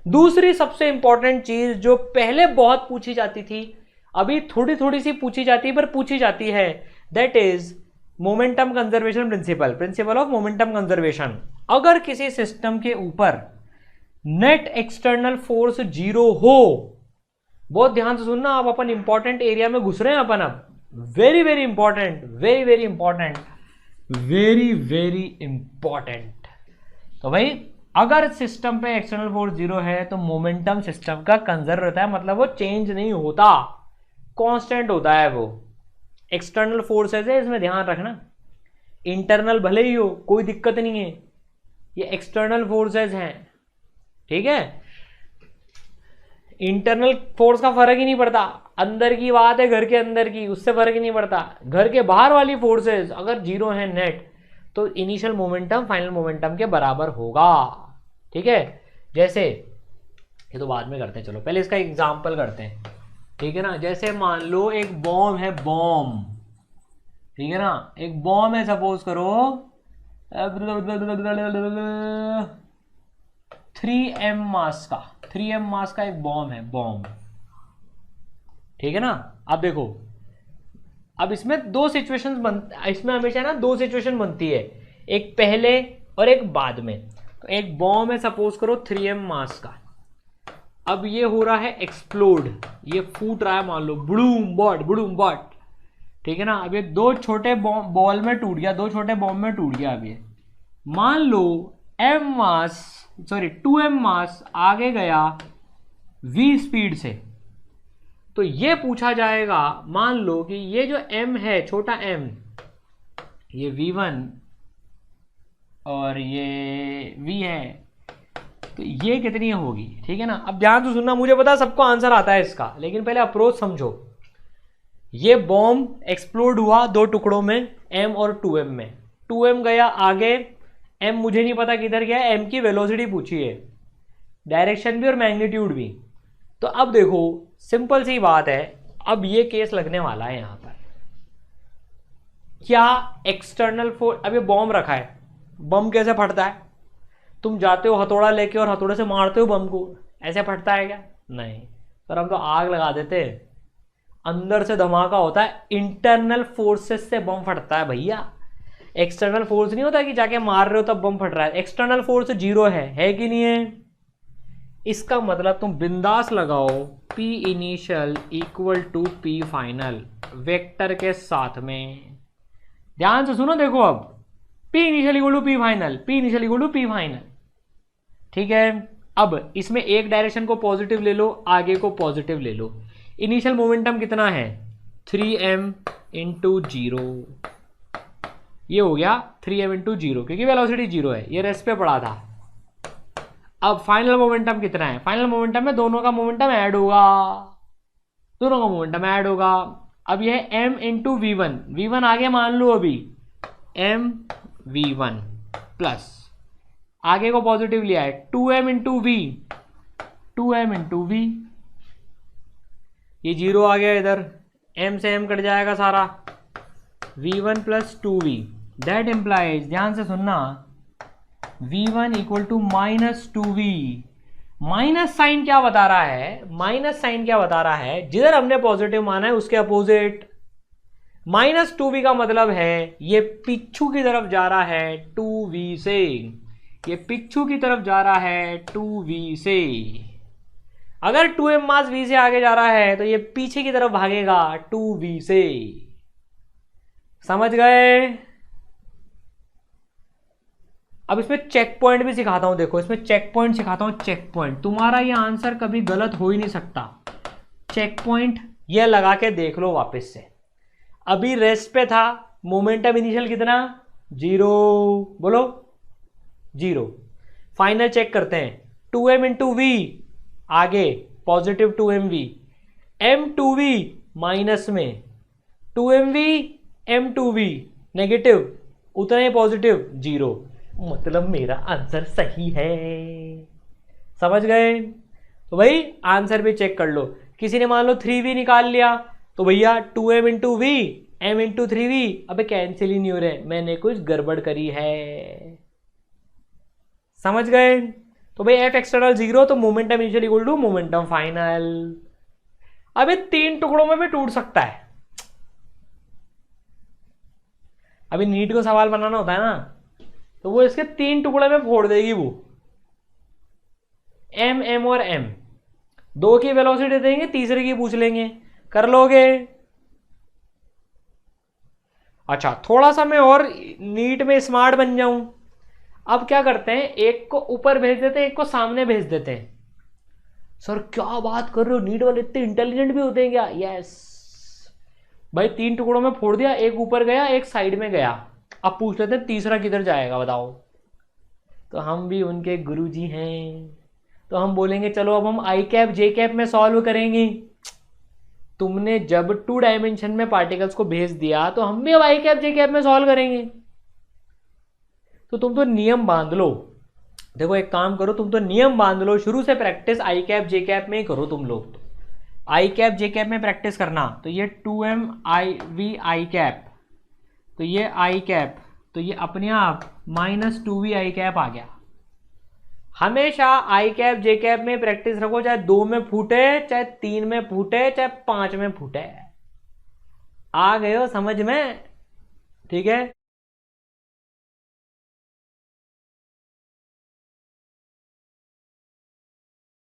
दूसरी सबसे इंपॉर्टेंट चीज जो पहले बहुत पूछी जाती थी, अभी थोड़ी थोड़ी सी पूछी जाती है पर पूछी जाती है, that is momentum conservation principle, principle of momentum conservation. अगर किसी सिस्टम के ऊपर नेट एक्सटर्नल फोर्स जीरो हो, बहुत ध्यान से सुनना, आप अपन इंपॉर्टेंट एरिया में घुस रहे हैं अपन अब, very very important, very very important, very very important. तो भाई अगर सिस्टम पे एक्सटर्नल फोर्स जीरो है तो मोमेंटम सिस्टम का कंजर्व रहता है, मतलब वो चेंज नहीं होता, कांस्टेंट होता है वो। एक्सटर्नल फोर्सेस है, इसमें ध्यान रखना, इंटरनल भले ही हो कोई दिक्कत नहीं है, ये एक्सटर्नल फोर्सेस हैं, ठीक है। इंटरनल फोर्स का फर्क ही नहीं पड़ता, अंदर की बात है, घर के अंदर की, उससे फर्क ही नहीं पड़ता। घर के बाहर वाली फोर्सेस अगर जीरो है नेट, तो इनिशियल मोमेंटम फाइनल मोमेंटम के बराबर होगा, ठीक है। जैसे ये तो बाद में करते हैं, चलो पहले इसका एग्जांपल करते हैं, ठीक है ना। जैसे मान लो एक बॉम्ब है, बॉम्ब, ठीक है ना, एक बॉम्ब है, सपोज करो 3m मास का, 3m मास का एक बॉम्ब है, बॉम्ब, ठीक है ना। अब देखो, अब इसमें दो सिचुएशंस इसमें हमेशा ना दो सिचुएशन बनती है, एक पहले और एक बाद में। तो एक बॉम्ब है, सपोज करो 3m मास का, अब ये हो रहा है एक्सप्लोड, ये फूट रहा है, मान लो बुड़ूम बॉट, ठीक है ना। अब ये दो छोटे बॉल में टूट गया, दो छोटे बॉम्ब में टूट गया। अब ये मान लो m मास, सॉरी 2m मास आगे गया v स्पीड से, तो ये पूछा जाएगा, मान लो कि ये जो m है, छोटा m, ये v1 और ये v है, तो ये कितनी होगी, ठीक है ना। अब ध्यान से सुनना, मुझे पता सबको आंसर आता है इसका, लेकिन पहले अप्रोच समझो। ये बॉम्ब एक्सप्लोड हुआ दो टुकड़ों में, m और 2m में, 2m गया आगे, m मुझे नहीं पता किधर गया, m की वेलोसिटी पूछी है, डायरेक्शन भी और मैग्नीट्यूड भी। तो अब देखो सिंपल सी बात है, अब ये केस लगने वाला है यहां पर, क्या एक्सटर्नल फोर्स, अब ये बॉम्ब रखा है, बम कैसे फटता है, तुम जाते हो हथौड़ा लेके और हथौड़े से मारते हो बम को, ऐसे फटता है क्या, नहीं, पर हम तो आग लगा देते हैं, अंदर से धमाका होता है, इंटरनल फोर्सेस से बम फटता है भैया, एक्सटर्नल फोर्स नहीं होता कि जाके मार रहे हो तब बम फट रहा है, एक्सटर्नल फोर्स जीरो है कि नहीं है। इसका मतलब तुम बिंदास लगाओ P initial equal to P final vector के साथ में, ध्यान से सुनो, देखो अब P initial equal to P final, P initial equal to P final, ठीक है। अब इसमें एक डायरेक्शन को पॉजिटिव ले लो, आगे को पॉजिटिव ले लो, इनिशियल मोमेंटम कितना है 3m इंटू जीरो, ये हो गया 3m इंटू जीरो, क्योंकि वेलोसिटी जीरो है, ये रेस्ट पे पड़ा था। अब फाइनल मोमेंटम कितना है, फाइनल मोमेंटम में दोनों का मोमेंटम ऐड होगा, दोनों का मोमेंटम ऐड होगा। अब यह m इंटू वी1, वी1 आगे मान लो अभी m v1 प्लस आगे को पॉजिटिव लिया है 2m into v, 2m into v, ये जीरो आ गया इधर, m से m कट जाएगा सारा, v1 plus 2v, that implies, ध्यान से सुनना, v1 equal to minus 2v। Minus sign क्या बता रहा है, माइनस साइन क्या बता रहा है, जिधर हमने पॉजिटिव माना है उसके अपोजिट, माइनस 2v का मतलब है ये पिछू की तरफ जा रहा है 2v से, ये पिछू की तरफ जा रहा है 2v से। अगर 2m मास v से आगे जा रहा है तो ये पीछे की तरफ भागेगा 2v से, समझ गए। अब इसमें चेक पॉइंट भी सिखाता हूं, देखो इसमें चेक पॉइंट सिखाता हूं, चेक पॉइंट, तुम्हारा ये आंसर कभी गलत हो ही नहीं सकता, चेक पॉइंट ये लगा के देख लो वापस से। अभी रेस्ट पे था, मोमेंटम इनिशियल कितना, जीरो, बोलो जीरो, फाइनल चेक करते हैं, 2m इंटू वी आगे पॉजिटिव 2mv, m2v माइनस में 2mv m2v नेगेटिव, उतना ही पॉजिटिव जीरो, मतलब मेरा आंसर सही है, समझ गए। तो भाई आंसर भी चेक कर लो, किसी ने मान लो 3v निकाल लिया तो भैया 2m into we, m into 3v, अबे कैंसिल ही नहीं हो रहे, मैंने कुछ गड़बड़ करी है, समझ गए। तो भाई एफ एक्सटर्नल 0 तो momentum initial equal to momentum final. अब ये 3 टुकड़ों में भी टूट सकता है। अभी नीट को सवाल बनाना होता है ना, तो वो इसके 3 टुकड़े में फोड़ देगी वो, एम एम और एम। 2 की वेलोसिटी देंगे, तीसरे की पूछ लेंगे, कर लोगे? अच्छा, थोड़ा सा मैं और नीट में स्मार्ट बन जाऊं। अब क्या करते हैं, एक को ऊपर भेज देते हैं, एक को सामने भेज देते हैं। सर क्या बात कर रहे हो, नीट वाले इतने इंटेलिजेंट भी होते हैं क्या? यस भाई, 3 टुकड़ों में फोड़ दिया, एक ऊपर गया एक साइड में गया। अब पूछ लेते हैं तीसरा किधर जाएगा बताओ। तो हम भी उनके गुरुजी हैं, तो हम बोलेंगे चलो अब हम आई कैप जे कैप में सॉल्व करेंगे। तुमने जब 2 डायमेंशन में पार्टिकल्स को भेज दिया, तो हम भी अब आई कैप जे कैप में सॉल्व करेंगे। तो तुम तो नियम बांध लो। देखो एक काम करो, तुम तो नियम बांध लो, शुरू से practice I cap J cap में ही करो तुम लोग। तो आई कैप जे कैप में प्रैक्टिस करना। तो ये 2m I we I cap, तो ये आई कैप, तो ये अपने आप -2v आई कैप आ गया। हमेशा आई कैप जे कैप में प्रैक्टिस रखो, चाहे 2 में फूटे, चाहे 3 में फूटे, चाहे 5 में फूटे। आ गए हो समझ में? ठीक है।